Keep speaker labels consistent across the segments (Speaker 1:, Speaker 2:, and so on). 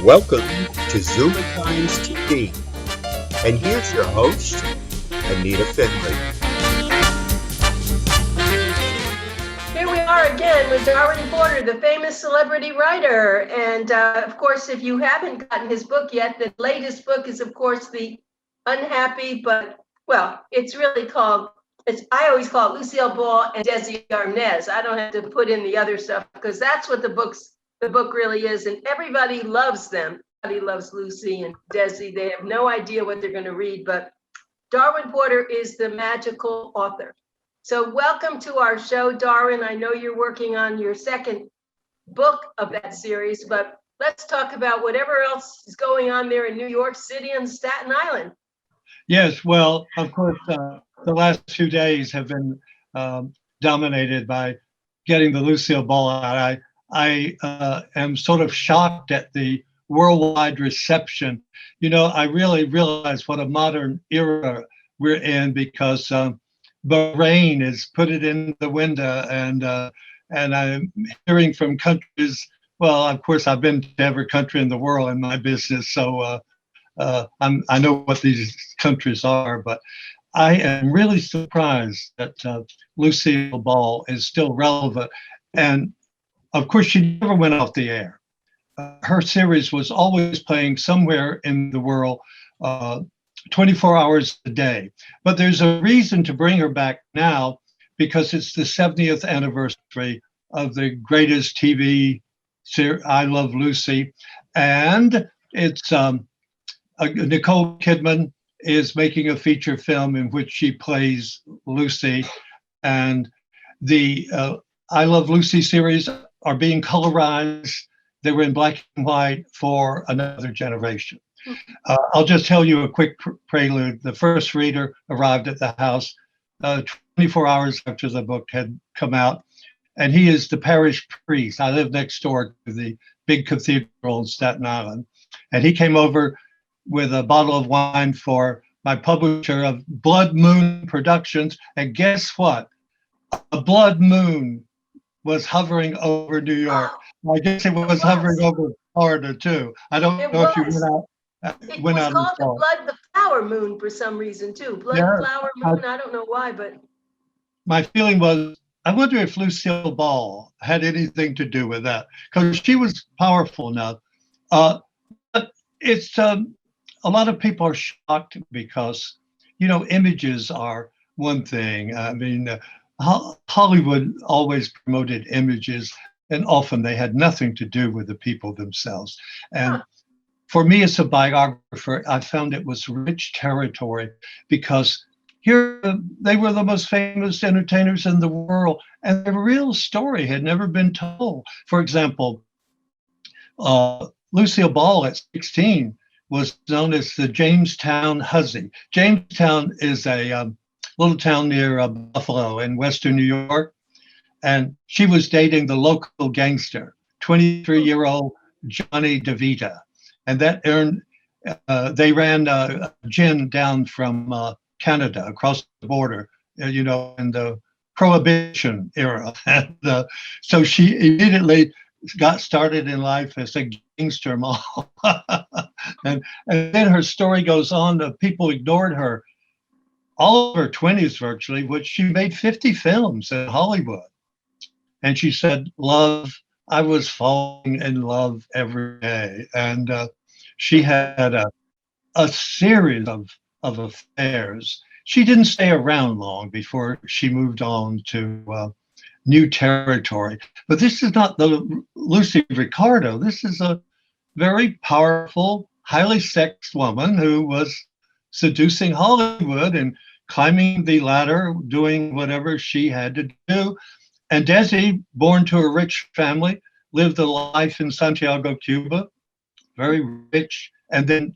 Speaker 1: Welcome to ZOOMERTIMES TV. And here's your host, Anita Finley.
Speaker 2: Here we are again with Darwin Porter, the famous celebrity writer. And of course, if you haven't gotten his book yet, the latest book is, of course, the unhappy, but, well, it's really called, I always call it Lucille Ball and Desi Arnaz. I don't have to put in the other stuff because that's what the book really is. And everybody loves them. Everybody loves Lucy and Desi. They have no idea what they're going to read, but Darwin Porter is the magical author. So welcome to our show, Darwin. I know you're working on your second book of that series, but let's talk about whatever else is going on there in New York City and Staten Island.
Speaker 3: Yes, well, of course, the last few days have been dominated by getting the Lucille Ball out. I am sort of shocked at the worldwide reception. You know, I really realize what a modern era we're in because Bahrain has put it in the window, and I'm hearing from countries. Well, of course, I've been to every country in the world in my business, so I know what these countries are. But I am really surprised that Lucille Ball is still relevant, and of course, she never went off the air. Her series was always playing somewhere in the world, 24 hours a day. But there's a reason to bring her back now because it's the 70th anniversary of the greatest TV series, I Love Lucy. And it's Nicole Kidman is making a feature film in which she plays Lucy. And the I Love Lucy series are being colorized. They were in black and white for another generation. I'll just tell you a quick prelude. The first reader arrived at the house 24 hours after the book had come out, and he is the parish priest. I live next door to the big cathedral in Staten Island, and he came over with a bottle of wine for my publisher of Blood Moon Productions, and guess what? A blood moon was hovering over New York. I guess it was hovering over Florida too. I don't know if you went out.
Speaker 2: It was called the flower moon for some reason too. Flower moon. I don't know why, but
Speaker 3: my feeling was, I wonder if Lucille Ball had anything to do with that because she was powerful enough. But it's a lot of people are shocked because images are one thing. I mean. Hollywood always promoted images, and often they had nothing to do with the people themselves. And for me as a biographer, I found it was rich territory because here they were the most famous entertainers in the world, and their real story had never been told. For example, Lucille Ball at 16 was known as the Jamestown Hussy. Jamestown is a little town near Buffalo in Western New York. And she was dating the local gangster, 23-year-old Johnny DeVita. And that earned, they ran gin down from Canada across the border, in the Prohibition era. And so she immediately got started in life as a gangster model. and then her story goes on, people ignored her all of her 20s virtually, which she made 50 films in Hollywood. And she said, I was falling in love every day. And she had a series of affairs. She didn't stay around long before she moved on to new territory. But this is not the Lucy Ricardo. This is a very powerful, highly sexed woman who was seducing Hollywood and climbing the ladder, doing whatever she had to do. And Desi, born to a rich family, lived a life in Santiago, Cuba, very rich. And then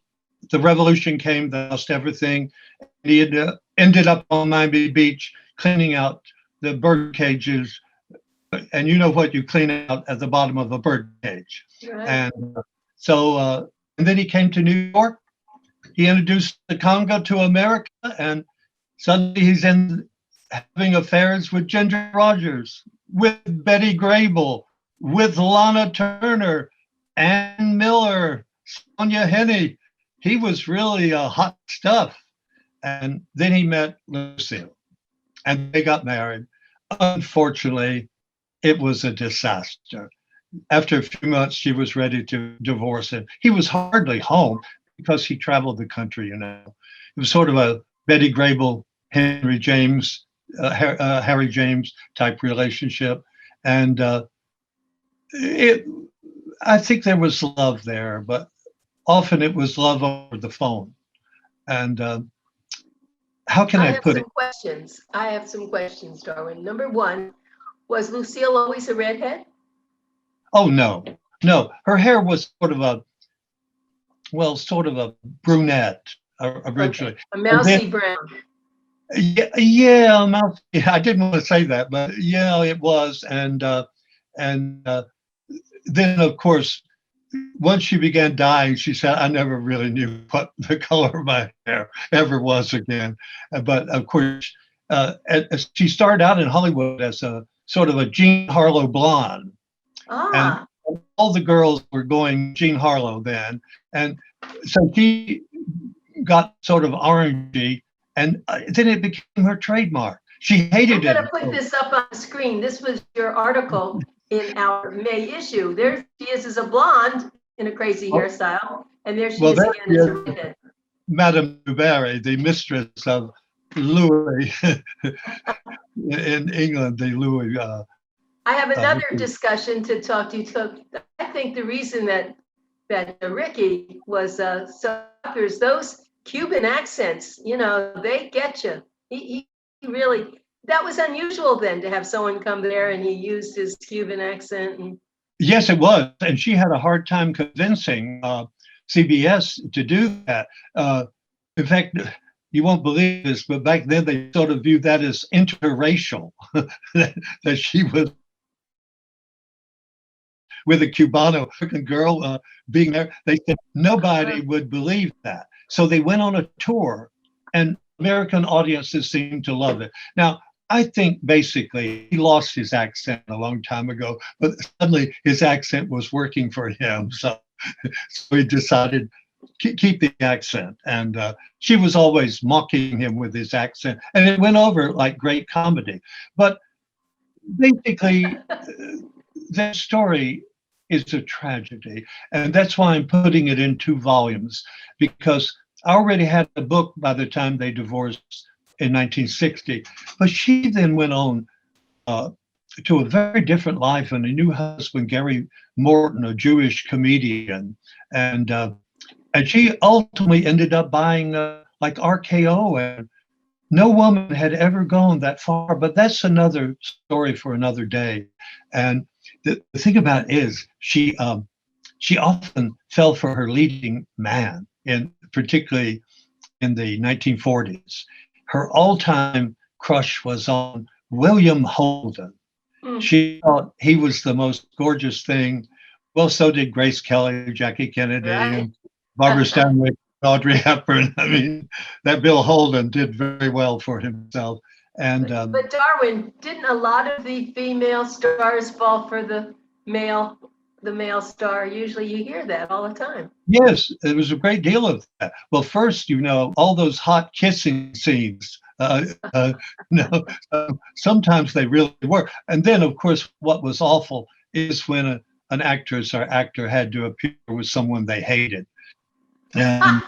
Speaker 3: the revolution came, they lost everything. And he had, ended up on Miami Beach cleaning out the bird cages. And you know what you clean out at the bottom of a bird cage.
Speaker 2: Right.
Speaker 3: And so, and then he came to New York. He introduced the Congo to America, and suddenly he's having affairs with Ginger Rogers, with Betty Grable, with Lana Turner, Ann Miller, Sonia Henney. He was really hot stuff. And then he met Lucille and they got married. Unfortunately, it was a disaster. After a few months, she was ready to divorce him. He was hardly home because he traveled the country, you know. It was sort of a Betty Grable, Henry James, Harry James type relationship. And it, I think there was love there, but often it was love over the phone. And how can I put it?
Speaker 2: I have some questions, Darwin. Number one, was Lucille always a redhead?
Speaker 3: Oh, no, no. Her hair was sort of a brunette originally.
Speaker 2: Okay. A mousy brown.
Speaker 3: Yeah, I didn't want to say that, but yeah, it was. And then, of course, once she began dying, she said, I never really knew what the color of my hair ever was again. But of course, she started out in Hollywood as a sort of a Jean Harlow blonde.
Speaker 2: Ah.
Speaker 3: And all the girls were going Jean Harlow then. And so she got sort of orangey, and then it became her trademark. She hated it.
Speaker 2: I'm going to put this up on the screen. This was your article in our May issue. There she is as a blonde in a crazy hairstyle, and there she is again as a redhead.
Speaker 3: Madame du Barry, the mistress of Louis in England, the Louis.
Speaker 2: I have another discussion to talk to you. I think the reason that Ricky was so popular is those Cuban accents. You know, they get you. He really. That was unusual then to have someone come there and he used his Cuban accent. And...
Speaker 3: Yes, it was. And she had a hard time convincing CBS to do that. In fact, you won't believe this, but back then they sort of viewed that as interracial, that she was with a Cubano girl being there. They said nobody would believe that. So they went on a tour and American audiences seemed to love it. Now, I think basically he lost his accent a long time ago, but suddenly his accent was working for him. So he decided to keep the accent. And she was always mocking him with his accent. And it went over like great comedy. But basically, that story is a tragedy. And that's why I'm putting it in 2 volumes, because I already had a book by the time they divorced in 1960, but she then went on to a very different life and a new husband, Gary Morton, a Jewish comedian, and she ultimately ended up buying like RKO, and no woman had ever gone that far. But that's another story for another day. And the thing about it is, she often fell for her leading man, particularly in the 1940s. Her all-time crush was on William Holden. She thought he was the most gorgeous thing. Well, so did Grace Kelly, Jackie Kennedy, and Barbara Stanwyck, Audrey Hepburn. I mean, that Bill Holden did very well for himself. And
Speaker 2: but Darwin, didn't a lot of the female stars fall for the male star? Usually you hear that all the time.
Speaker 3: Yes, there was a great deal of that. Well, first, all those hot kissing scenes, sometimes they really were. And then, of course, what was awful is when an actress or actor had to appear with someone they hated, and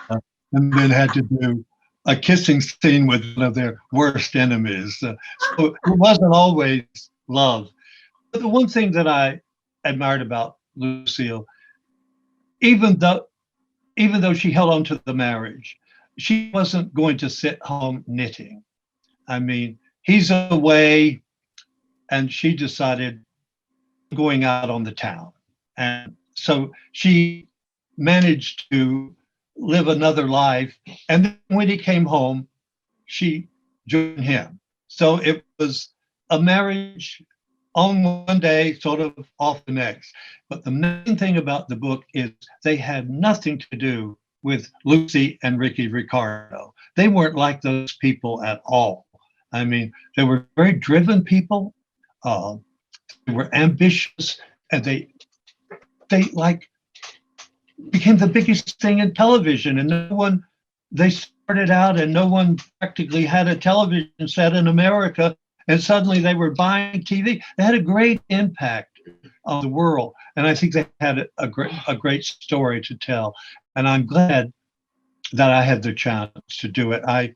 Speaker 3: then had to do a kissing scene with one of their worst enemies. So it wasn't always love. But the one thing that I admired about Lucille, even though she held on to the marriage, she wasn't going to sit home knitting. I mean, he's away, and she decided going out on the town. And so she managed to live another life. And then when he came home, she joined him. So it was a marriage on one day, sort of off the next. But the main thing about the book is they had nothing to do with Lucy and Ricardo. They weren't like those people at all. I mean, they were very driven people. They were ambitious, and they like became the biggest thing in television, and no one, they started out and no one practically had a television set in America, and suddenly they were buying TV. They had a great impact on the world, and I think they had a great story to tell, and I'm glad that I had the chance to do it. I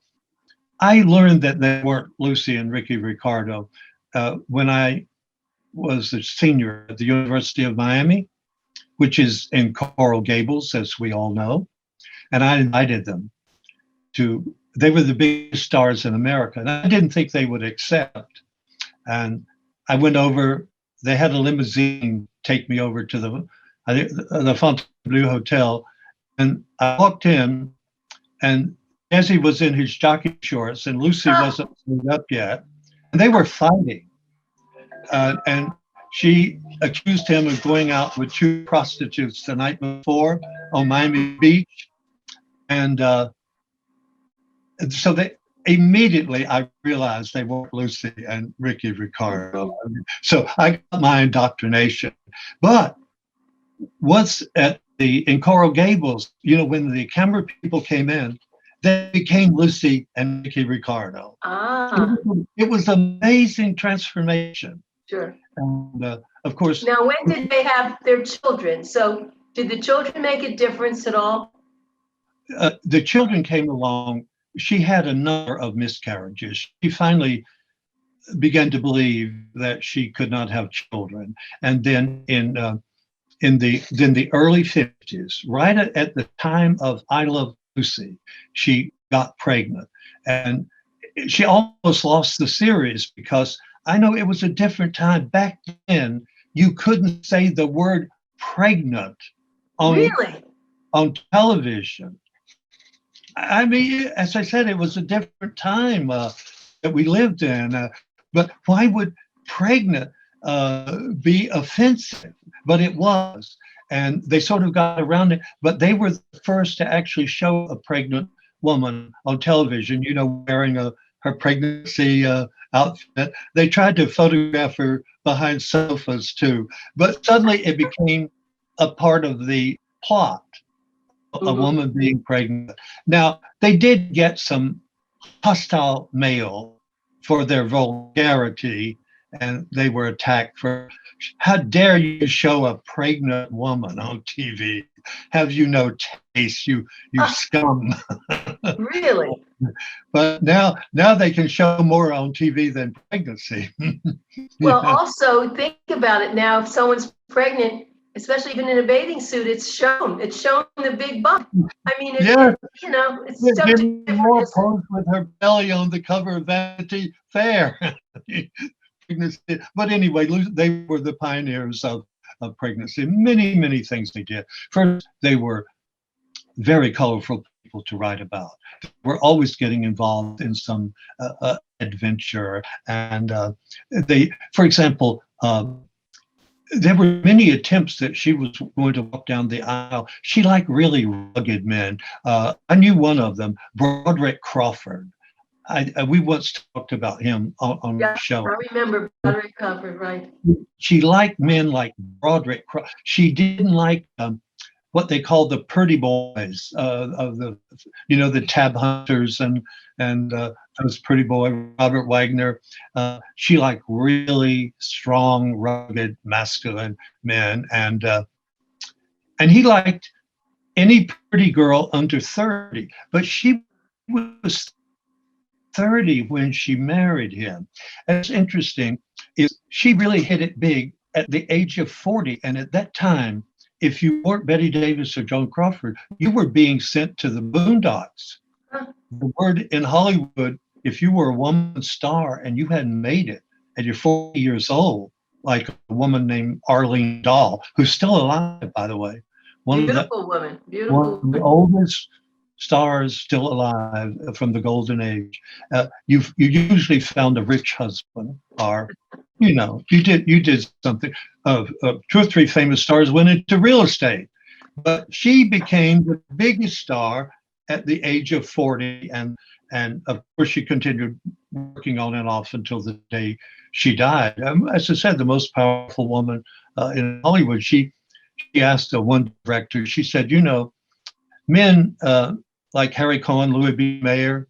Speaker 3: learned that they weren't Lucy and Ricky Ricardo when I was a senior at the University of Miami, which is in Coral Gables, as we all know. And I invited them to, they were the biggest stars in America. And I didn't think they would accept. And I went over, they had a limousine take me over to the Fontainebleau Hotel. And I walked in, and Desi was in his jockey shorts, and Lucy wasn't cleaned up yet. And they were fighting. And she accused him of going out with 2 prostitutes the night before on Miami Beach. And so they immediately, I realized they weren't Lucy and Ricky Ricardo. So I got my indoctrination. But once in Coral Gables, you know, when the camera people came in, they became Lucy and Ricky Ricardo. It was an amazing transformation.
Speaker 2: Sure.
Speaker 3: And of course.
Speaker 2: Now, when did they have their children? So did the children make a difference at all?
Speaker 3: The children came along. She had a number of miscarriages. She finally began to believe that she could not have children. And then in the early 50s, right at the time of I Love Lucy, she got pregnant. And she almost lost the series, because I know it was a different time. Back then, you couldn't say the word pregnant on television. I mean, as I said, it was a different time that we lived in. But why would pregnant be offensive? But it was. And they sort of got around it. But they were the first to actually show a pregnant woman on television, you know, wearing her pregnancy outfit. They tried to photograph her behind sofas too. But suddenly it became a part of the plot. A woman being pregnant. Now, they did get some hostile mail for their vulgarity, and they were attacked for, how dare you show a pregnant woman on TV? Have you no taste, you scum?
Speaker 2: Really?
Speaker 3: But now they can show more on TV than pregnancy.
Speaker 2: Well, also think about it now. If someone's pregnant, especially even in a bathing suit, it's shown the big butt. I mean, you know, it's so different.
Speaker 3: More posed with her belly on the cover of Vanity Fair. But anyway, they were the pioneers of pregnancy. Many, many things they did. First, they were very colorful people to write about. They were always getting involved in some adventure. And for example, there were many attempts that she was going to walk down the aisle. She liked really rugged men. I knew one of them, Broderick Crawford. We once talked about him on the show.
Speaker 2: I remember Broderick Crawford, right?
Speaker 3: She liked men like Broderick Crawford. She didn't like what they call the pretty boys of the tab hunters and those pretty boy, Robert Wagner. She liked really strong, rugged, masculine men, and he liked any pretty girl under 30. But she was 30 when she married him. And it's interesting is she really hit it big at the age of 40, and at that time, if you weren't Betty Davis or Joan Crawford, you were being sent to the boondocks. The word in Hollywood, if you were a woman star and you hadn't made it and you're 40 years old, like a woman named Arlene Dahl, who's still alive, by the way.
Speaker 2: Beautiful woman.
Speaker 3: One of the oldest stars still alive from the golden age. You usually found a rich husband, or you did something. 2 or 3 famous stars went into real estate, but she became the biggest star at the age of 40, and of course she continued working on and off until the day she died. As I said, the most powerful woman in Hollywood. She she asked the one director, she said, you know, men like Harry Cohen, Louis B. Mayer,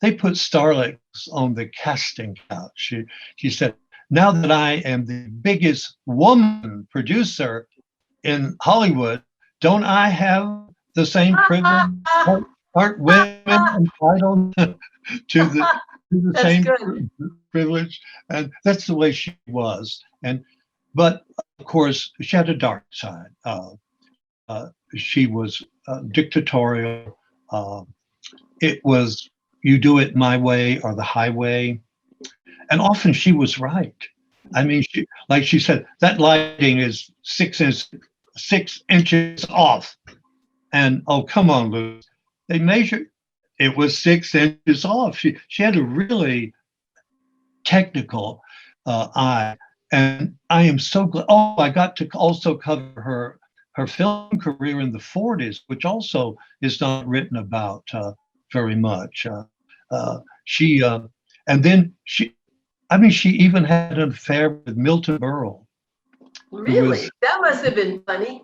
Speaker 3: they put starlets on the casting couch. She said, now that I am the biggest woman producer in Hollywood, don't I have the same privilege? Aren't women entitled to the
Speaker 2: That's
Speaker 3: same
Speaker 2: good.
Speaker 3: privilege? And that's the way she was. But of course, she had a dark side. She was dictatorial. It was, you do it my way or the highway. And often she was right. I mean, like she said, that lighting is 6 inches off. And oh, come on, Lou. They measured, it was 6 inches off. She had a really technical eye. And I am so glad. Oh, I got to also cover her film career in the 40s, which also is not written about very much. And then she even had an affair with Milton Berle.
Speaker 2: Really? That must have been funny.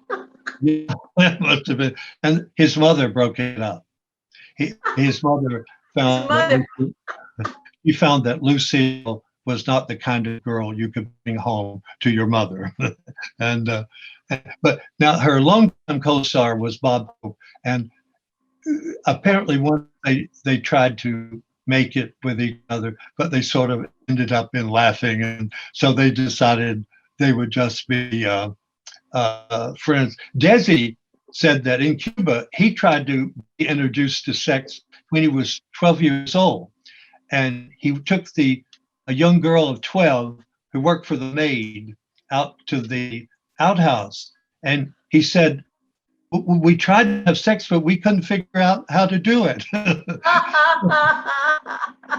Speaker 3: Yeah, that must have been. And his mother broke it up. His mother found he found that Lucille was not the kind of girl you could bring home to your mother. But now her longtime co-star was Bob Hope, and apparently once they tried to make it with each other, but they sort of ended up in laughing, and so they decided they would just be friends. Desi said that in Cuba he tried to be introduced to sex when he was 12 years old, and he took a young girl of 12 who worked for the maid out to the outhouse, and he said, we tried to have sex, but we couldn't figure out how to do it.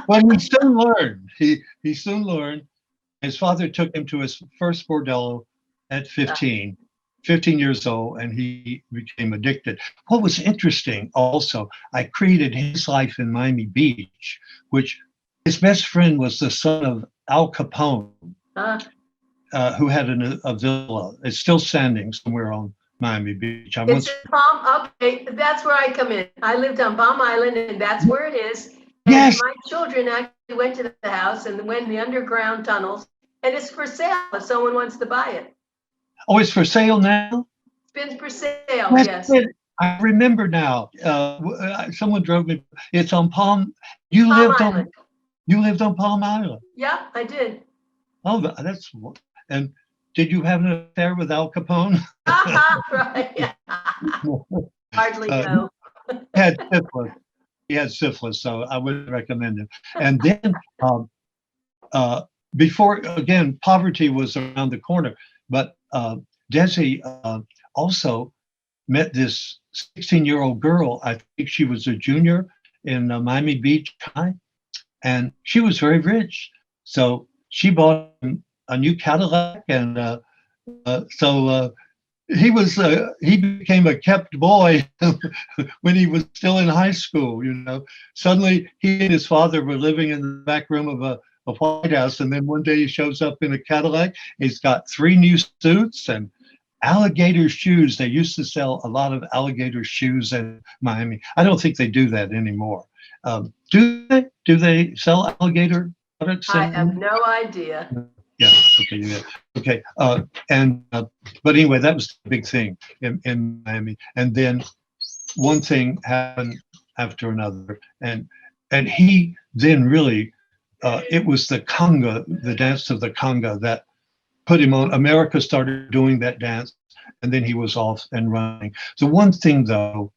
Speaker 3: But he soon learned. He soon learned. His father took him to his first bordello at 15 years old, and he became addicted. What was interesting also, I created his life in Miami Beach, which his best friend was the son of Al Capone, who had a villa. It's still standing somewhere on Miami Beach.
Speaker 2: It's in Palm. Okay, that's where I come in. I lived on Palm Island, and that's where it is. And
Speaker 3: yes,
Speaker 2: my children actually went to the house and went in the underground tunnels, and it's for sale if someone wants to buy it.
Speaker 3: Oh, it's for sale now?
Speaker 2: It's been for sale,
Speaker 3: That's
Speaker 2: yes.
Speaker 3: it. I remember now. Someone drove me. It's on Palm. You lived on Palm Island.
Speaker 2: Yeah, I did.
Speaker 3: Oh, that's. And did you have an affair with Al Capone?
Speaker 2: Right. Hardly no.
Speaker 3: He had syphilis, so I wouldn't recommend him. And then before, again, poverty was around the corner, but Desi also met this 16-year-old girl. I think she was a junior in Miami Beach High, and she was very rich. So she bought him a new Cadillac, and so he became a kept boy when he was still in high school. You know, suddenly he and his father were living in the back room of a White House, and then one day he shows up in a Cadillac. He's got 3 new suits and alligator shoes. They used to sell a lot of alligator shoes in Miami. I don't think they do that anymore. Do they? Do they sell alligator products?
Speaker 2: I have no idea.
Speaker 3: Yeah. Okay. Yeah. Okay. But anyway, that was the big thing in Miami. And then one thing happened after another, and he then really, it was the conga, the dance of the conga, that put him on. America started doing that dance, and then he was off and running. The one thing though,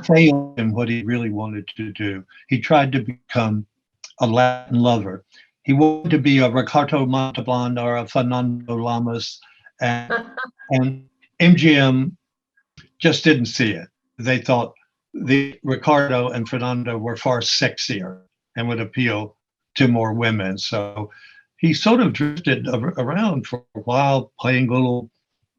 Speaker 3: failed in what he really wanted to do. He tried to become a Latin lover. He wanted to be a Ricardo Montalban or a Fernando Lamas, and MGM just didn't see it. They thought the Ricardo and Fernando were far sexier and would appeal to more women. So he sort of drifted around for a while, playing little.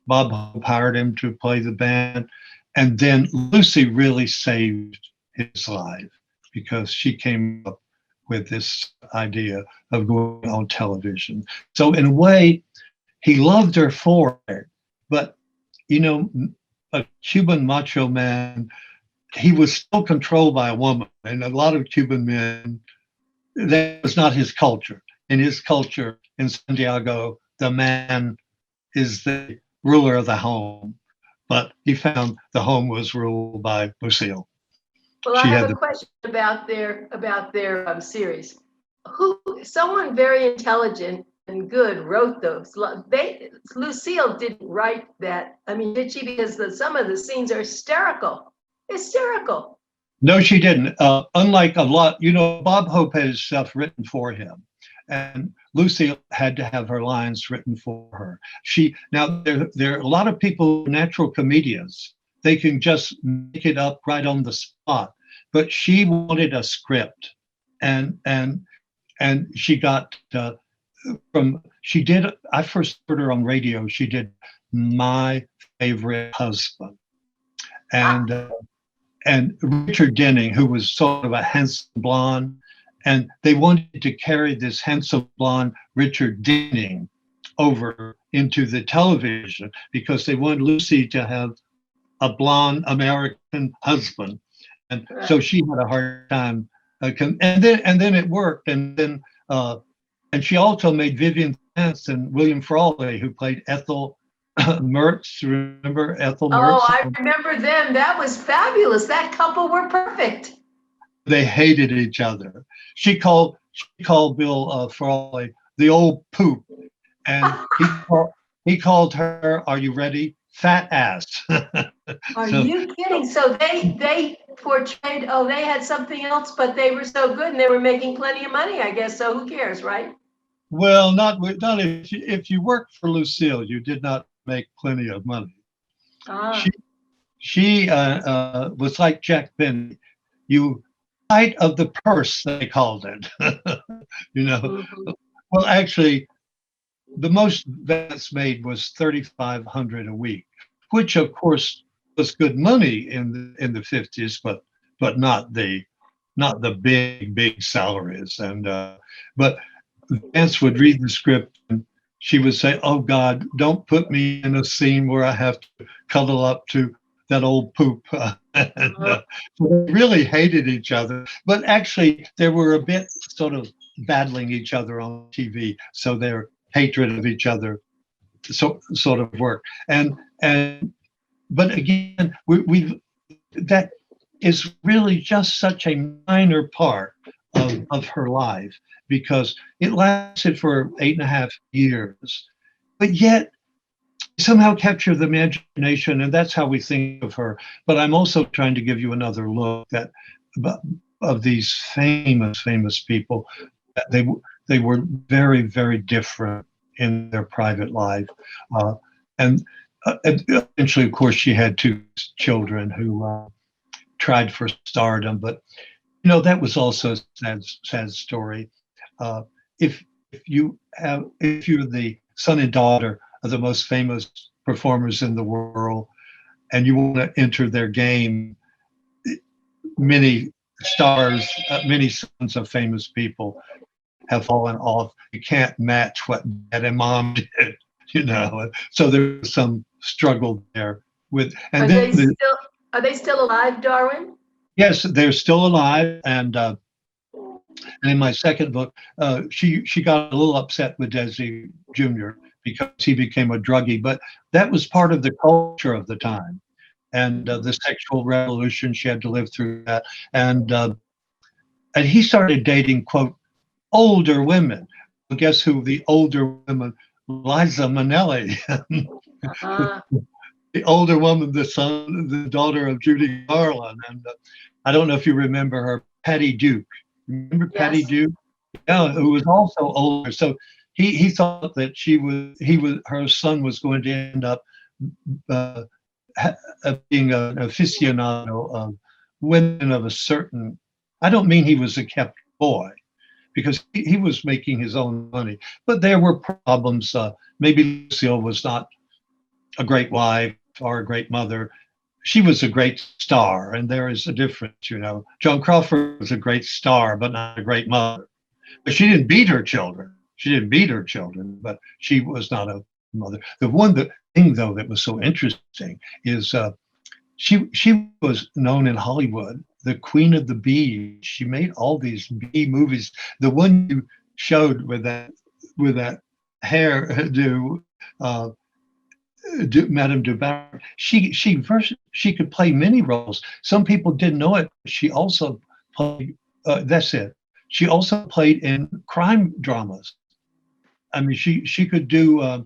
Speaker 3: Bob Hope hired him to play the band, and then Lucy really saved his life because she came up with this idea of going on television. So in a way, he loved her for it, but you know, a Cuban macho man, he was still controlled by a woman. And a lot of Cuban men, that was not his culture. In his culture in Santiago, the man is the ruler of the home. But he found the home was ruled by Lucille.
Speaker 2: Well, I
Speaker 3: She
Speaker 2: have
Speaker 3: had
Speaker 2: a question about their series. Someone very intelligent and good wrote those. Lucille didn't write that. I mean, did she? Because some of the scenes are hysterical, hysterical.
Speaker 3: No, she didn't. Unlike a lot, Bob Hope had his stuff written for him, and Lucille had to have her lines written for her. Now there are a lot of people, natural comedians. They can just make it up right on the spot, but she wanted a script, and she got she did. I first heard her on radio. She did My Favorite Husband, and Richard Denning, who was sort of a handsome blonde, and they wanted to carry this handsome blonde Richard Denning over into the television because they wanted Lucy to have a blonde American husband, and so she had a hard time. And then it worked, and she also made Vivian Vance and William Frawley, who played Ethel Mertz. Remember Ethel Mertz?
Speaker 2: Oh, I remember them. That was fabulous. That couple were perfect.
Speaker 3: They hated each other. She called Bill Frawley the old poop, and he called her, are you ready? Fat ass.
Speaker 2: Are you kidding? So they portrayed, they had something else, but they were so good and they were making plenty of money, I guess. So who cares, right?
Speaker 3: Well, not if you worked for Lucille, you did not make plenty of money. She was like Jack Benny. You height of the purse, they called it. Mm-hmm. Well, actually, the most Vance made was $3,500 a week, which of course was good money in the 50s, but not the big salaries. And but Vance would read the script and she would say, "Oh God, don't put me in a scene where I have to cuddle up to that old poop." And, so they really hated each other, but actually they were a bit sort of battling each other on TV, so their hatred of each other sort of worked. But again, that is really just such a minor part of her life, because it lasted for 8.5 years, but yet somehow capture the imagination, and that's how we think of her. But I'm also trying to give you another look of these famous people. They were very, very different in their private life, and eventually, of course, she had 2 children who tried for stardom. But that was also a sad story. If you're the son and daughter of the most famous performers in the world, and you want to enter their game, many stars, many sons of famous people have fallen off. You can't match what Dad and Mom did, So there's some struggle there with. And
Speaker 2: are they still alive, Darwin?
Speaker 3: Yes, they're still alive. And in my second book, she got a little upset with Desi Jr. because he became a druggie, but that was part of the culture of the time, and the sexual revolution. She had to live through that, and he started dating, quote, older women. Well, guess who the older women? Liza Minnelli, the older woman, the daughter of Judy Garland, and I don't know if you remember her, Patty Duke. Remember Patty Duke? Yeah, who was also older. So he thought that her son was going to end up being an aficionado of women of a certain. I don't mean he was a kept boy, because he was making his own money, but there were problems. Maybe Lucille was not a great wife or a great mother. She was a great star, and there is a difference, Joan Crawford was a great star, but not a great mother. But she didn't beat her children. But she was not a mother. The thing though that was so interesting is she was known in Hollywood, the queen of the bees. She made all these bee movies. The one you showed with that hairdo, Madame Dubarry, she could play many roles. Some people didn't know it. She also played. That's it. She also played in crime dramas. I mean, she could do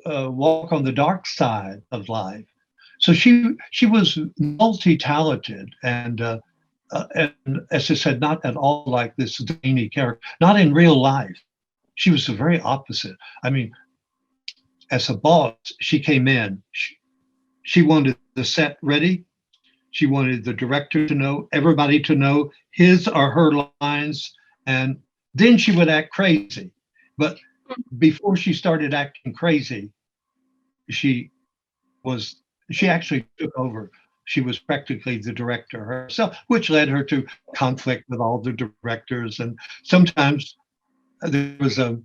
Speaker 3: Walk on the Dark Side of Life. So she was multi-talented and as I said, not at all like this zany character. Not in real life. She was the very opposite. I mean, as a boss, she came in. She wanted the set ready. She wanted the director to know, everybody to know his or her lines, and then she would act crazy. But before she started acting crazy, she actually took over. She was practically the director herself, which led her to conflict with all the directors. And sometimes there was a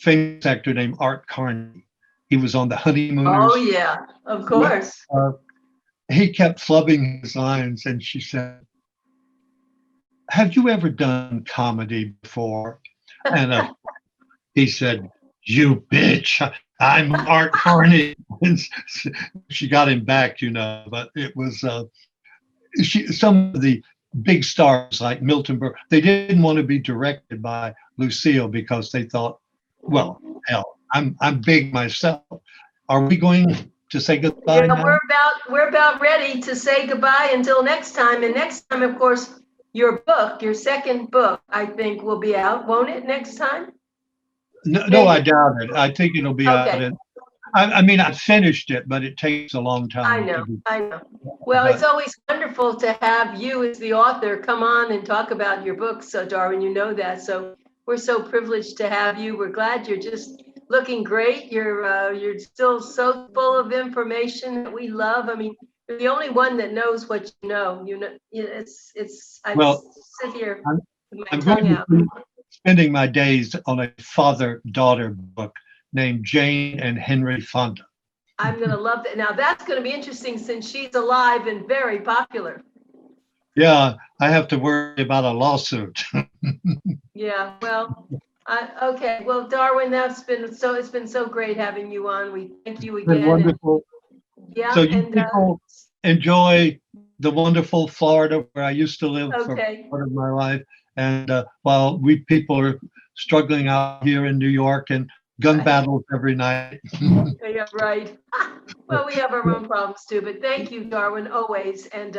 Speaker 3: famous actor named Art Carney. He was on The Honeymooners.
Speaker 2: Oh yeah, of course.
Speaker 3: He kept flubbing his lines, and she said, "Have you ever done comedy before?" And he said, "You bitch, I'm Art Carney." And she got him back, but it was some of the big stars like Milton Berle, they didn't want to be directed by Lucille because they thought, well, hell, I'm big myself. Are we going to say goodbye
Speaker 2: Yeah,
Speaker 3: now?
Speaker 2: we're about ready to say goodbye until next time. And next time, of course, your second book, I think, will be out, won't it? Next time?
Speaker 3: No, I doubt it. I think it'll be
Speaker 2: Okay.
Speaker 3: out. I mean, I finished it, but it takes a long time.
Speaker 2: I know. Well, it's always wonderful to have you as the author come on and talk about your books, Darwin. You know that. So we're so privileged to have you. We're glad you're just looking great. You're still so full of information that we love. I mean, you're the only one that knows what you know. I sit here with my tongue out.
Speaker 3: Spending my days on a father-daughter book named Jane and Henry Fonda.
Speaker 2: I'm going to love that. Now that's going to be interesting since she's alive and very popular.
Speaker 3: Yeah, I have to worry about a lawsuit.
Speaker 2: Yeah, well, okay. Well, Darwin, it's been so great having you on. We thank you again.
Speaker 3: It's been wonderful.
Speaker 2: Yeah.
Speaker 3: So you people enjoy the wonderful Florida where I used to live for part of my life. And while we people are struggling out here in New York and gun battles every night.
Speaker 2: Yeah, right. Well, we have our own problems too, but thank you, Darwin, always. And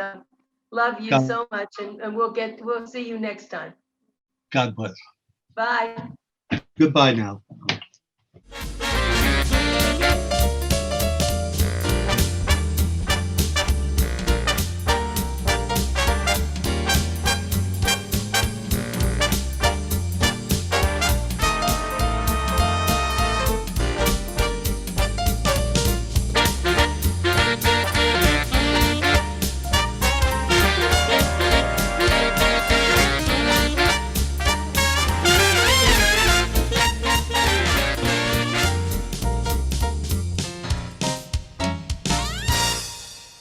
Speaker 2: love you so much. And we'll see you next time.
Speaker 3: God bless.
Speaker 2: Bye.
Speaker 3: Goodbye now.